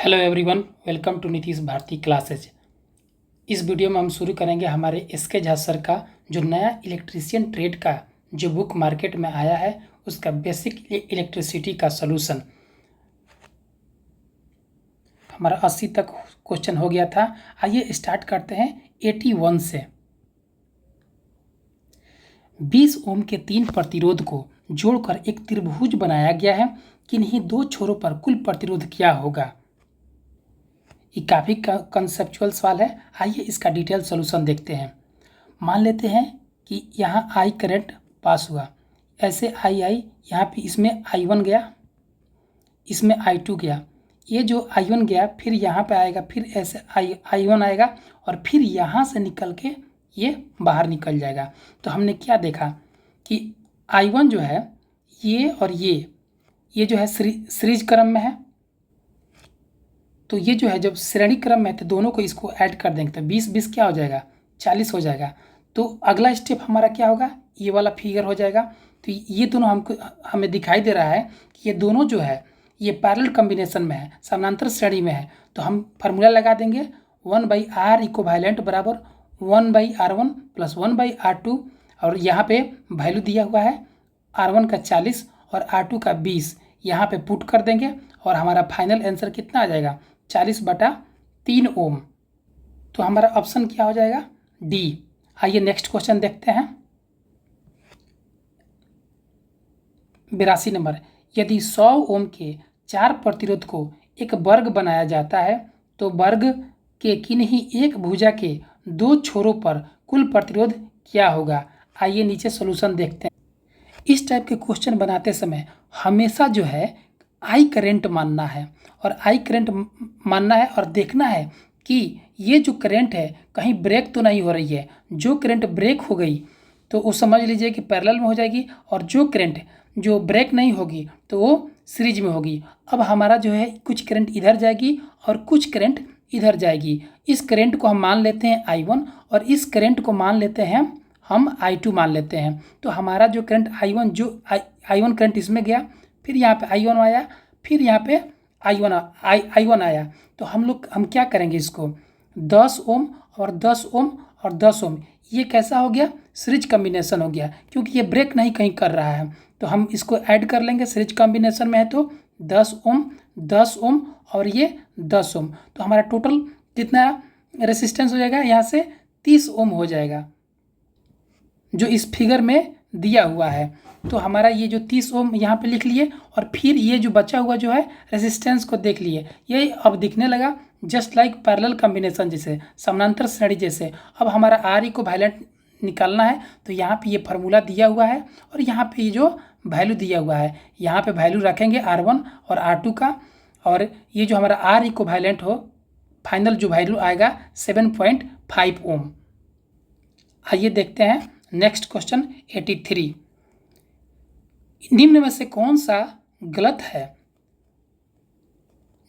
Hello everyone, welcome to Nitish Bharti classes. इस video में हम शुरू करेंगे हमारे एसके झा सर का जो नया इलेक्ट्रीशियन ट्रेड का जो बुक मार्केट में आया है उसका बेसिक इलेक्ट्रिसिटी का सलूशन। हमारा 80 तक क्वेश्चन हो गया था। आइए स्टार्ट करते हैं 81 से। 20 ओम के 3 प्रतिरोध को जोड़कर एक त्रिभुज बनाया गया है। किन्हीं दो छोरों पर कुल प्रतिरोध क्या होगा? ये काफ़ी कंसेप्चुअल सवाल है। आइए इसका डिटेल सोल्यूशन देखते हैं। मान लेते हैं कि यहाँ आई करंट पास हुआ, ऐसे आई यहाँ पे इसमें I1 गया, इसमें I2 गया। ये जो I1 गया फिर यहाँ पे आएगा, फिर ऐसे I1 आएगा और फिर यहाँ से निकल के ये बाहर निकल जाएगा। तो हमने क्या देखा कि I1 जो है ये और ये जो है सीरीज क्रम में है। तो ये जो है जब श्रेणी क्रम में तो दोनों को इसको ऐड कर देंगे तो 20-20 क्या हो जाएगा, 40 हो जाएगा। तो अगला स्टेप हमारा क्या होगा, ये वाला फिगर हो जाएगा। तो ये दोनों हमें दिखाई दे रहा है कि ये दोनों जो है ये पैरेलल कॉम्बिनेशन में है, समानांतर श्रेणी में है। तो हम फार्मूला लगा देंगे 1/R इक्विवेलेंट बराबर 1/R1 प्लस 1/R2। और यहाँ पे वैल्यू दिया हुआ है R1 का 40 और R2 का 20। यहाँ पे पुट कर देंगे और हमारा फाइनल आंसर कितना आ जाएगा, 40/3 ओम। तो हमारा ऑप्शन क्या हो जाएगा, डी। आइए नेक्स्ट क्वेश्चन देखते हैं। 82 नंबर। यदि 100 ओम के 4 प्रतिरोध को एक वर्ग बनाया जाता है तो वर्ग के किन्हीं एक भुजा के 2 छोरों पर कुल प्रतिरोध क्या होगा? आइए नीचे सोल्यूशन देखते हैं। इस टाइप के क्वेश्चन बनाते समय हमेशा जो है आई करंट मानना है और आई करंट मानना है और देखना है कि ये जो करंट है कहीं ब्रेक तो नहीं हो रही है। जो करंट ब्रेक हो गई तो वो समझ लीजिए कि पैरेलल में हो जाएगी, और जो करंट जो ब्रेक नहीं होगी तो वो सीरीज में होगी। अब हमारा जो है कुछ करंट इधर जाएगी और कुछ करंट इधर जाएगी। इस करंट को हम मान लेते हैं I1 और इस करंट को मान लेते हैं हम I2 मान लेते हैं। तो हमारा जो करंट I1 करंट इसमें गया, फिर यहाँ पे I1 आया, फिर यहाँ पे I1 आया। तो हम क्या करेंगे, इसको 10 ओम और 10 ओम और 10 ओम, ये कैसा हो गया, सीरीज कॉम्बिनेशन हो गया, क्योंकि ये ब्रेक नहीं कहीं कर रहा है। तो हम इसको ऐड कर लेंगे, सीरीज कॉम्बिनेशन में है तो 10 ओम 10 ओम और ये 10 ओम। तो हमारा टोटल कितना रेसिस्टेंस हो जाएगा, यहाँ से 30 ओम हो जाएगा जो इस फिगर में दिया हुआ है। तो हमारा ये जो 30 ओम यहाँ पे लिख लिए और फिर ये जो बचा हुआ जो है रेजिस्टेंस को देख लिए, ये अब दिखने लगा जस्ट लाइक पैरेलल कॉम्बिनेशन जैसे, समानांतर श्रेणी जैसे। अब हमारा आर इक्विवेलेंट निकालना है तो यहाँ पे ये फार्मूला दिया हुआ है और यहाँ पे ये जो वैल्यू दिया हुआ है यहाँ पे वैल्यू रखेंगे R1 और R2 का, और ये जो हमारा आर इक्विवेलेंट हो फाइनल जो वैल्यू आएगा 7.5 ओम। आइए देखते हैं नेक्स्ट क्वेश्चन 83। निम्न में से कौन सा गलत है?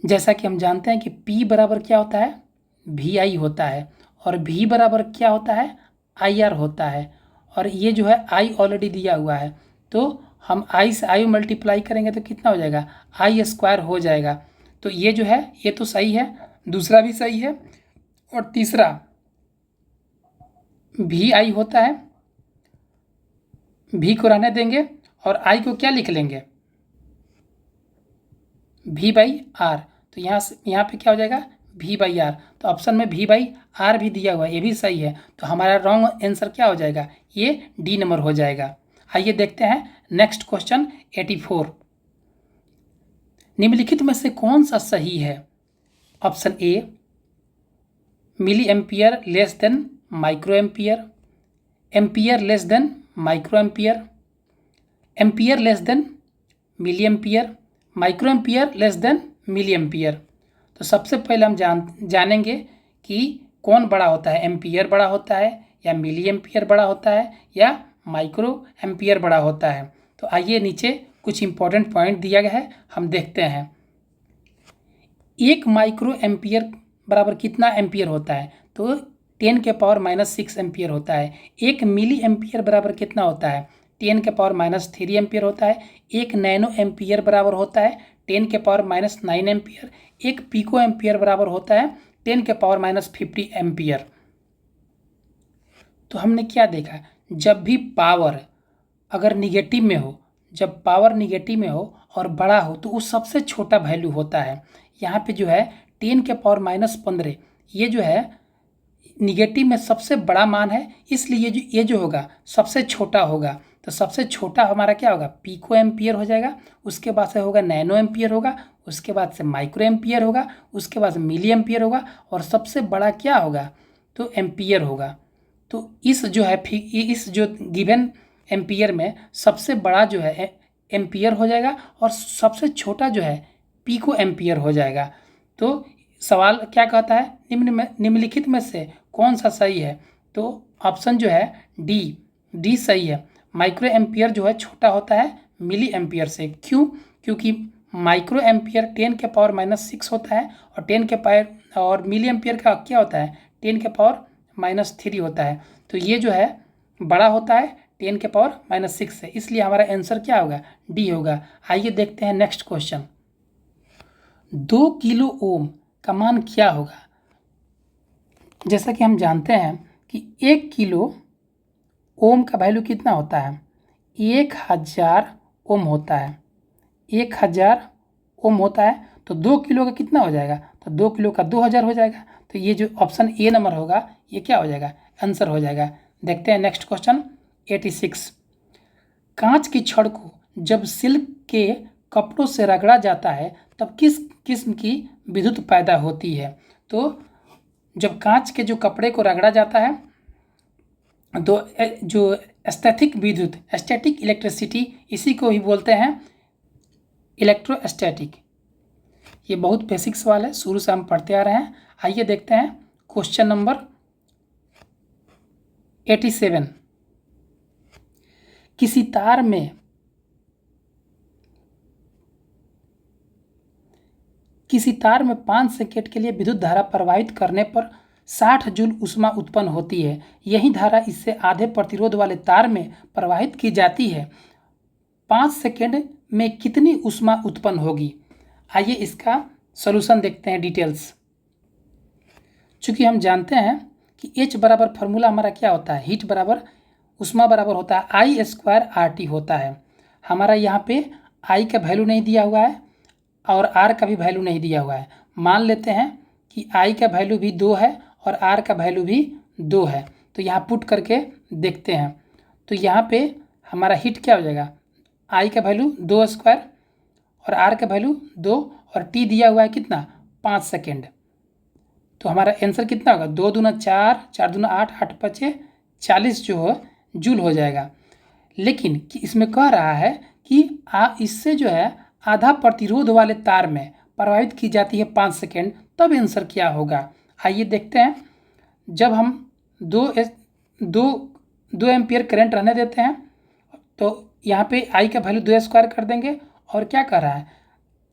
जैसा कि हम जानते हैं कि P बराबर क्या होता है, VI होता है, और V बराबर क्या होता है, IR होता है। और ये जो है I ऑलरेडी दिया हुआ है, तो हम I से I मल्टीप्लाई करेंगे तो कितना हो जाएगा, I² हो जाएगा। तो ये जो है ये तो सही है, दूसरा भी सही है, और तीसरा VI होता है, V को रहने देंगे और I को क्या लिख लेंगे, V/R। तो यहाँ पे क्या हो जाएगा, V/R। तो ऑप्शन में V/R भी दिया हुआ है, ये भी सही है। तो हमारा रॉन्ग आंसर क्या हो जाएगा, ये डी नंबर हो जाएगा। आइए देखते हैं नेक्स्ट क्वेश्चन 84। निम्नलिखित में से कौन सा सही है? Option A milli ampere less than micro ampere, ampere less than micro ampere, ampere less than milli ampere, micro ampere less than milli ampere. तो सबसे पहले हम जानेंगे कि कौन बड़ा होता है, एम्पियर बड़ा होता है या मिली एम्पियर बड़ा होता है या माइक्रो एम्पियर बड़ा होता है। तो आइए नीचे कुछ इंपॉर्टेंट पॉइंट दिया गया है, हम देखते हैं। 1 माइक्रो एम्पियर बराबर कितना एम्पियर होता है, तो 10⁻⁻6 एम्पियर होता है। 1 मिली एम्पियर बराबर कितना होता है, 10⁻³ एम्पियर होता है। 1 नैनो एम्पियर बराबर होता है 10⁻⁹ एम्पियर। एक पिको एम्पियर बराबर होता है 10⁻⁻50 एम्पियर। तो हमने क्या देखा, जब भी पावर अगर निगेटिव में हो, जब पावर निगेटिव में हो और बड़ा हो तो वो सबसे छोटा वैल्यू होता है। यहाँ पे जो है 10⁻⁻15 ये जो है निगेटिव में सबसे बड़ा मान है, इसलिए ये जो होगा सबसे छोटा होगा। तो सबसे छोटा हमारा क्या होगा, पिको एम्पियर हो जाएगा, उसके बाद से होगा नैनो एम्पियर होगा, उसके बाद से माइक्रो एम्पियर होगा, उसके बाद से मिली एम्पियर होगा, और सबसे बड़ा क्या होगा, तो एम्पियर होगा। तो इस जो गिवन एम्पियर में सबसे बड़ा जो है एम्पियर हो जाएगा और सबसे छोटा जो है पिको एम्पियर हो जाएगा। तो सवाल क्या कहता है, निम्नलिखित में से कौन सा सही है, तो ऑप्शन जो है डी सही है। माइक्रो एम्पियर जो है छोटा होता है मिली एम्पियर से। क्यों, क्योंकि माइक्रो एम्पियर 10⁻⁻6 होता है और मिली एम्पियर का क्या होता है 10⁻⁻3 होता है। तो ये जो है बड़ा होता है 10⁻⁻6 से, इसलिए हमारा आंसर क्या होगा, डी होगा। आइए देखते हैं नेक्स्ट क्वेश्चन। 2 किलो ओम का मान क्या होगा। जैसा कि हम जानते हैं कि 1 किलो ओम का वैल्यू कितना होता है, 1000 ओम होता है। 1000 ओम होता है तो 2 किलो का कितना हो जाएगा, तो 2 किलो का 2000 हो जाएगा। तो ये जो ऑप्शन ए नंबर होगा ये क्या हो जाएगा, आंसर हो जाएगा। देखते हैं नेक्स्ट क्वेश्चन 86। कांच की छड़ को जब सिल्क के कपड़ों से रगड़ा जाता है तब किस किस्म की विद्युत पैदा होती है। तो जब कांच के जो कपड़े को रगड़ा जाता है तो जो स्टैटिक विद्युत, स्टैटिक इलेक्ट्रिसिटी, इसी को ही बोलते हैं इलेक्ट्रोस्टैटिक। ये बहुत बेसिक सवाल है, शुरू से हम पढ़ते आ रहे हैं। आइए देखते हैं क्वेश्चन नंबर 87। किसी तार में 5 सेकेंड के लिए विद्युत धारा प्रवाहित करने पर 60 जूल ऊष्मा उत्पन्न होती है। यही धारा इससे आधे प्रतिरोध वाले तार में प्रवाहित की जाती है। 5 सेकेंड में कितनी ऊष्मा उत्पन्न होगी। आइए इसका सॉल्यूशन देखते हैं डिटेल्स। चूँकि हम जानते हैं कि H बराबर फार्मूला हमारा क्या होता है, हीट बराबर ऊष्मा बराबर होता है I² RT होता है। हमारा यहाँ पे I का वैल्यू नहीं दिया हुआ है और R का भी वैल्यू नहीं दिया हुआ है। मान लेते हैं कि I का वैल्यू भी 2 है और R का वैल्यू भी 2 है। तो यहाँ पुट करके देखते हैं तो यहाँ पे हमारा हीट क्या हो जाएगा, I का वैल्यू 2² और R का वैल्यू 2 और T दिया हुआ है कितना 5 सेकेंड। तो हमारा आंसर कितना होगा, 2 दूना 4, 4 दूना 8, 8 पचे 40 जो है जूल हो जाएगा। लेकिन कि इसमें कह रहा है कि इससे जो है आधा प्रतिरोध वाले तार में प्रवाहित की जाती है 5 सेकेंड, तब आंसर क्या होगा। आइए देखते हैं। जब हम 2 एम्पियर करंट रहने देते हैं तो यहाँ पे I का वैल्यू 2² कर देंगे और क्या कर रहा है,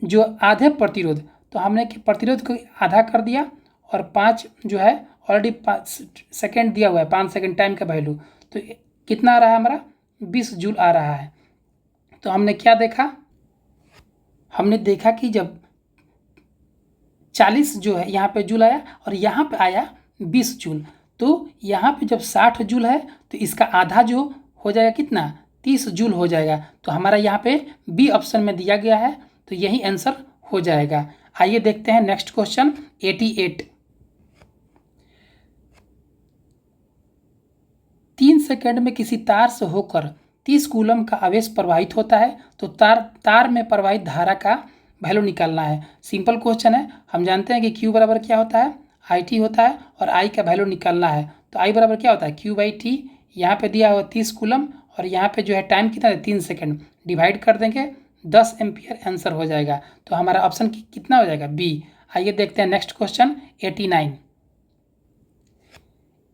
जो आधे प्रतिरोध, तो हमने प्रतिरोध को आधा कर दिया और 5 जो है ऑलरेडी 5 सेकेंड दिया हुआ है, 5 सेकेंड टाइम का वैल्यू, तो कितना आ रहा है हमारा 20 जूल आ रहा है। तो हमने क्या देखा, हमने देखा कि जब 40 जो है यहाँ पे जूल आया और यहाँ पे आया 20 जूल, तो यहाँ पे जब 60 जूल है तो इसका आधा जो हो जाएगा कितना 30 जूल हो जाएगा। तो हमारा यहाँ पे बी ऑप्शन में दिया गया है, तो यही आंसर हो जाएगा। आइए देखते हैं नेक्स्ट क्वेश्चन 88। 3 सेकेंड में किसी तार से होकर 30 कूलम का आवेश प्रवाहित होता है तो तार में प्रवाहित धारा का वैल्यू निकालना है। सिंपल क्वेश्चन है। हम जानते हैं कि Q बराबर क्या होता है, IT होता है और I का वैल्यू निकालना है। तो I बराबर क्या होता है Q/T, यहाँ पे दिया हुआ 30 कूलम और यहाँ पे जो है टाइम कितना है 3 सेकेंड, डिवाइड कर देंगे 10 एम्पियर, आंसर हो जाएगा। तो हमारा ऑप्शन कितना हो जाएगा बी। आइए देखते हैं नेक्स्ट क्वेश्चन 89।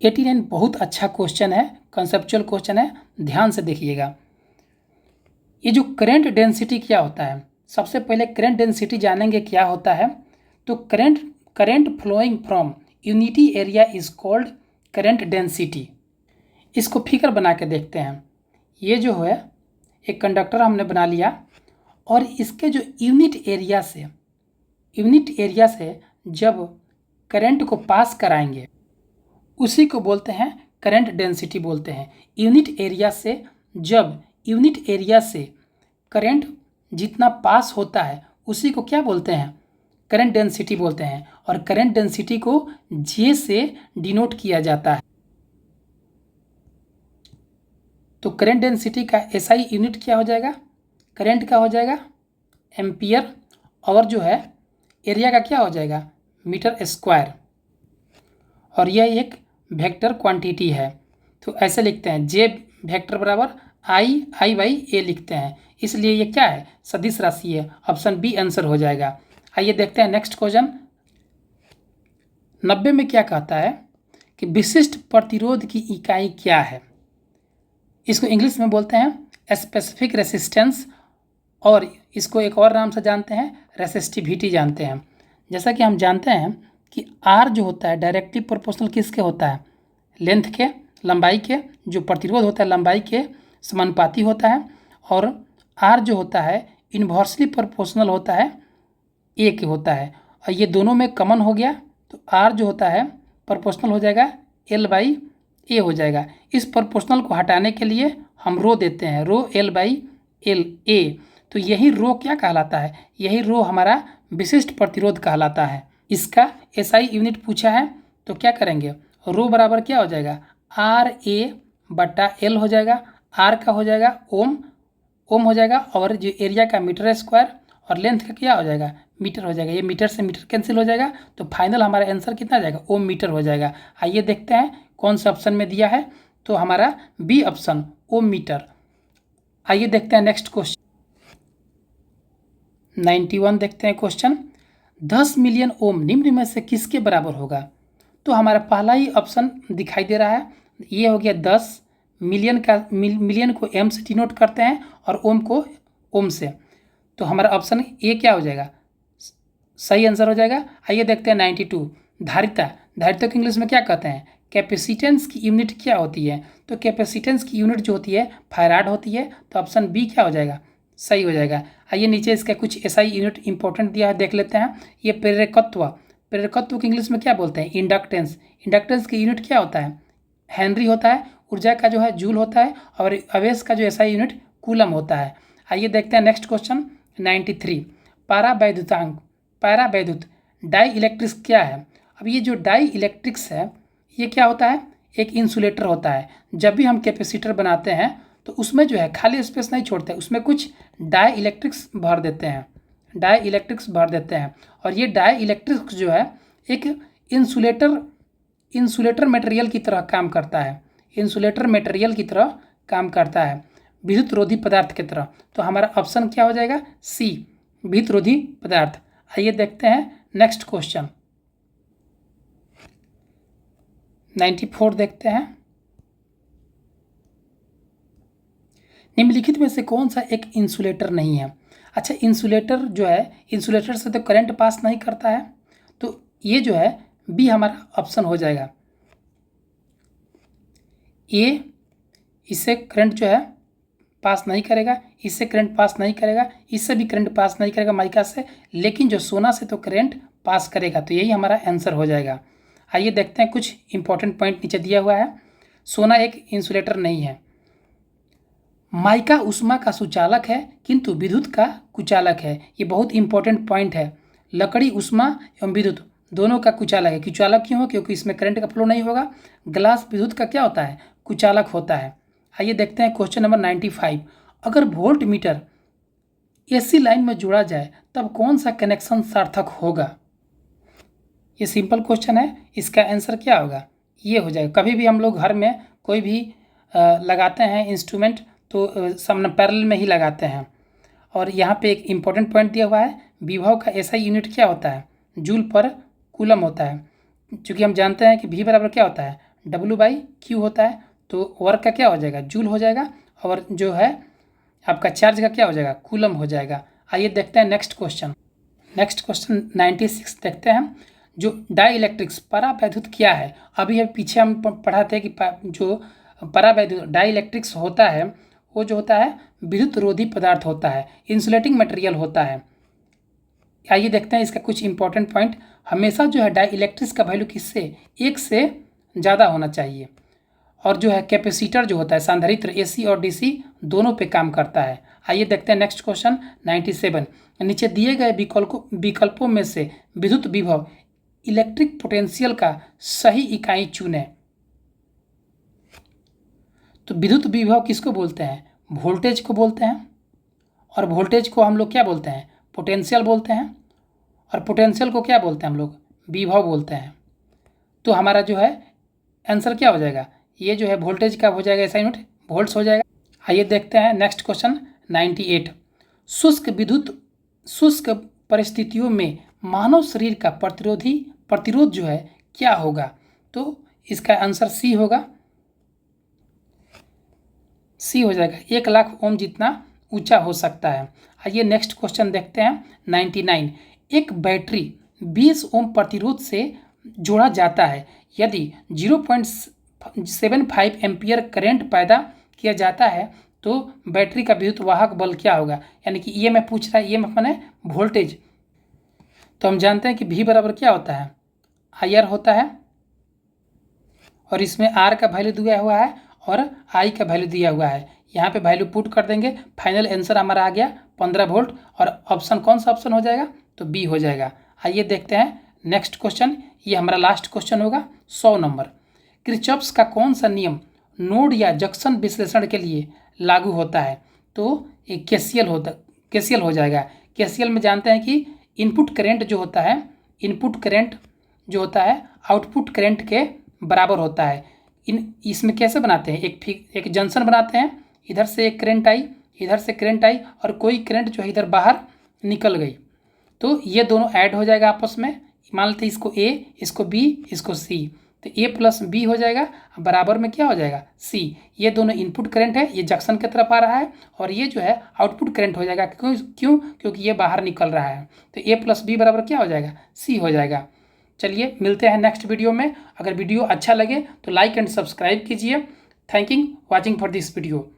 89 बहुत अच्छा क्वेश्चन है, कंसेप्चुअल क्वेश्चन है, ध्यान से देखिएगा। ये जो करंट डेंसिटी क्या होता है, सबसे पहले करंट डेंसिटी जानेंगे क्या होता है। तो current flowing from unity area is called current density. इसको फिगर बना के देखते हैं। ये जो है एक कंडक्टर हमने बना लिया और इसके जो यूनिट एरिया से जब करंट को पास कराएंगे उसी को बोलते हैं करंट डेंसिटी बोलते हैं। यूनिट एरिया से करंट जितना पास होता है उसी को क्या बोलते हैं, करंट डेंसिटी बोलते हैं। और करंट डेंसिटी को जे से डिनोट किया जाता है। तो करंट डेंसिटी का एसआई यूनिट क्या हो जाएगा, करंट का हो जाएगा एम्पियर, और जो है एरिया का क्या हो जाएगा, मीटर स्क्वायर। और यह एक वेक्टर क्वांटिटी है। तो ऐसे लिखते हैं जे वेक्टर बराबर आई बाई ए लिखते हैं, इसलिए ये क्या है, सदिश राशि है। ऑप्शन बी आंसर हो जाएगा। आइए देखते हैं नेक्स्ट क्वेश्चन। 90 में क्या कहता है कि विशिष्ट प्रतिरोध की इकाई क्या है। इसको इंग्लिश में बोलते हैं स्पेसिफिक रेसिस्टेंस, और इसको एक और नाम से जानते हैं रेसिस्टिविटी जानते हैं। जैसा कि हम जानते हैं कि आर जो होता है डायरेक्टली प्रोपोर्शनल किसके होता है, लेंथ के, लंबाई के। जो प्रतिरोध होता है लंबाई के समानुपाती होता है। और आर जो होता है इन्वर्सली प्रोपोर्शनल होता है ए के होता है। और ये दोनों में कॉमन हो गया तो आर जो होता है प्रोपोर्शनल हो जाएगा एल बाई ए हो जाएगा। इस प्रोपोर्शनल को हटाने के लिए हम रो देते हैं, rho L by L A. तो यही रो क्या कहलाता है, यही रो हमारा विशिष्ट प्रतिरोध कहलाता है। इसका एसआई यूनिट पूछा है तो क्या करेंगे, रो बराबर क्या हो जाएगा, आर ए बटा एल हो जाएगा। आर का हो जाएगा ओम हो जाएगा, और जो एरिया का मीटर स्क्वायर, और लेंथ का क्या हो जाएगा, मीटर हो जाएगा। ये मीटर से मीटर कैंसिल हो जाएगा, तो फाइनल हमारा आंसर कितना आ जाएगा, ओम मीटर हो जाएगा। आइए देखते हैं कौन सा ऑप्शन में दिया है, तो हमारा बी ऑप्शन ओम मीटर। आइए देखते हैं नेक्स्ट क्वेश्चन 91 देखते हैं क्वेश्चन। 10 मिलियन ओम निम्न में से किसके बराबर होगा। तो हमारा पहला ही ऑप्शन दिखाई दे रहा है, ये हो गया 10 मिलियन का, मिलियन को एम से डिनोट करते हैं और ओम को ओम से। तो हमारा ऑप्शन ए क्या हो जाएगा, सही आंसर हो जाएगा। आइए देखते हैं 92 धारिता को इंग्लिश में क्या कहते हैं, कैपेसिटेंस की यूनिट क्या होती है। तो कैपेसिटेंस की यूनिट जो होती है फैराड होती है। तो ऑप्शन बी क्या हो जाएगा, सही हो जाएगा। आइए नीचे इसका कुछ एसआई यूनिट इंपॉर्टेंट दिया है, देख लेते हैं। ये प्रेरकत्व की इंग्लिश में क्या बोलते हैं, इंडक्टेंस की यूनिट क्या होता है, हेनरी होता है। ऊर्जा का जो है जूल होता है, और आवेश का जो एसआई यूनिट कूलम होता है। आइए देखते हैं नेक्स्ट क्वेश्चन 93 पैरावैद्युत डाई इलेक्ट्रिक्स क्या है। अब ये जो डाई इलेक्ट्रिक्स है ये क्या होता है, एक इंसुलेटर होता है। जब भी हम कैपेसिटर बनाते हैं तो उसमें जो है खाली स्पेस नहीं छोड़ते, उसमें कुछ डाई इलेक्ट्रिक्स भर देते हैं, और ये डाई इलेक्ट्रिक्स जो है एक इंसुलेटर मटेरियल की तरह काम करता है, विद्युत रोधी पदार्थ की तरह। तो हमारा ऑप्शन क्या हो जाएगा, सी विद्युत रोधी पदार्थ। आइए देखते हैं नेक्स्ट क्वेश्चन 94 देखते हैं। निम्नलिखित में से कौन सा एक इंसुलेटर नहीं है। अच्छा, इंसुलेटर जो है, इंसुलेटर से तो करंट पास नहीं करता है, तो ये जो है बी हमारा ऑप्शन हो जाएगा। ए, इससे करंट जो है पास नहीं करेगा, इससे करंट पास नहीं करेगा, इससे भी करंट पास नहीं करेगा माइका से, लेकिन जो सोना से तो करंट पास करेगा। तो यही हमारा आंसर हो जाएगा। आइए देखते हैं कुछ इंपॉर्टेंट पॉइंट नीचे दिया हुआ है। सोना एक इंसुलेटर नहीं है। माइका ऊष्मा का सुचालक है किंतु विद्युत का कुचालक है। ये बहुत इंपॉर्टेंट पॉइंट है। लकड़ी ऊष्मा एवं विद्युत दोनों का कुचालक है। कुचालक क्यों हो, क्योंकि इसमें करंट का फ्लो नहीं होगा। ग्लास विद्युत का क्या होता है, कुचालक होता है। आइए देखते हैं क्वेश्चन नंबर 95। अगर वोल्ट मीटर एसी लाइन में जोड़ा जाए तब कौन सा कनेक्शन सार्थक होगा। ये सिंपल क्वेश्चन है, इसका आंसर क्या होगा, ये हो जाएगा। कभी भी हम लोग घर में कोई भी लगाते हैं इंस्ट्रूमेंट तो सामने पैरेलल में ही लगाते हैं। और यहाँ पे एक इम्पॉर्टेंट पॉइंट दिया हुआ है, विभव का एसआई यूनिट क्या होता है, जूल पर कूलम होता है। क्योंकि हम जानते हैं कि V बराबर क्या होता है, W/Q होता है। तो वर्क का क्या हो जाएगा, जूल हो जाएगा, और जो है आपका चार्ज का क्या हो जाएगा, कूलम हो जाएगा। आइए देखते हैं नेक्स्ट क्वेश्चन 96 देखते हैं। जो डाई इलेक्ट्रिक्स परावैद्युत क्या है। अभी पीछे हम पढ़ा थे कि जो परावैद्युत डाई इलेक्ट्रिक्स होता है वो जो होता है विद्युत रोधी पदार्थ होता है, इंसुलेटिंग मटेरियल होता है। आइए देखते हैं इसका कुछ इंपॉर्टेंट पॉइंट। हमेशा जो है डाइइलेक्ट्रिक्स का वैल्यू किससे 1 से ज़्यादा होना चाहिए। और जो है कैपेसिटर जो होता है संधारित्र एसी और डीसी दोनों पे काम करता है। आइए देखते हैं नेक्स्ट क्वेश्चन 97। नीचे दिए गए विकल्पों में से विद्युत विभव इलेक्ट्रिक पोटेंशियल का सही इकाई चुनें। तो विद्युत विभव किसको बोलते हैं? वोल्टेज को बोलते हैं। और वोल्टेज को हम लोग क्या बोलते हैं? पोटेंशियल बोलते हैं। और पोटेंशियल को क्या बोलते हैं हम लोग? विभव बोलते हैं। तो हमारा जो है आंसर क्या हो जाएगा? ये जो है वोल्टेज का हो जाएगा, ऐसा यूनिट वोल्ट्स हो जाएगा। आइए देखते हैं नेक्स्ट क्वेश्चन 98। शुष्क परिस्थितियों में मानव शरीर का प्रतिरोध जो है क्या होगा? तो इसका आंसर सी होगा, सी हो जाएगा। 1,00,000 ओम जितना ऊंचा हो सकता है। आइए नेक्स्ट क्वेश्चन देखते हैं 99। एक बैटरी 20 ओम प्रतिरोध से जोड़ा जाता है। यदि 0.75 एम्पियर करंट पैदा किया जाता है तो बैटरी का विद्युत वाहक बल क्या होगा? यानी कि ईएमएफ पूछ रहा है, ईएमएफ माने वोल्टेज। तो हम जानते हैं कि V बराबर क्या होता है? IR होता है। और इसमें R का वैल्यू दिया हुआ है और I का वैल्यू दिया हुआ है। यहाँ पे वैल्यू पुट कर देंगे, फाइनल आंसर हमारा आ गया 15 वोल्ट। और ऑप्शन कौन सा ऑप्शन हो जाएगा? तो बी हो जाएगा। आइए देखते हैं नेक्स्ट क्वेश्चन। ये हमारा लास्ट क्वेश्चन होगा 100 नंबर। किरचॉफ्स का कौन सा नियम नोड या जंक्शन विश्लेषण के लिए लागू होता है? तो एक केसीएल हो जाएगा। केसीएल में जानते हैं कि इनपुट करंट जो होता है आउटपुट करंट के बराबर होता है। इसमें कैसे बनाते हैं? एक जंक्शन बनाते हैं, इधर से एक करंट आई, इधर से करंट आई और कोई करंट जो है इधर बाहर निकल गई, तो ये दोनों ऐड हो जाएगा आपस में। मान लेते हैं इसको A, इसको B, इसको C, तो A प्लस B हो जाएगा, बराबर में क्या हो जाएगा? C। ये दोनों इनपुट करंट है, ये जंक्शन की तरफ आ रहा है और ये जो है आउटपुट करंट हो जाएगा। क्यों? क्योंकि ये बाहर निकल रहा है। तो A प्लस B बराबर क्या हो जाएगा? C हो जाएगा। चलिए मिलते हैं नेक्स्ट वीडियो में। अगर वीडियो अच्छा लगे तो लाइक एंड सब्सक्राइब कीजिए। Thank you watching for this video.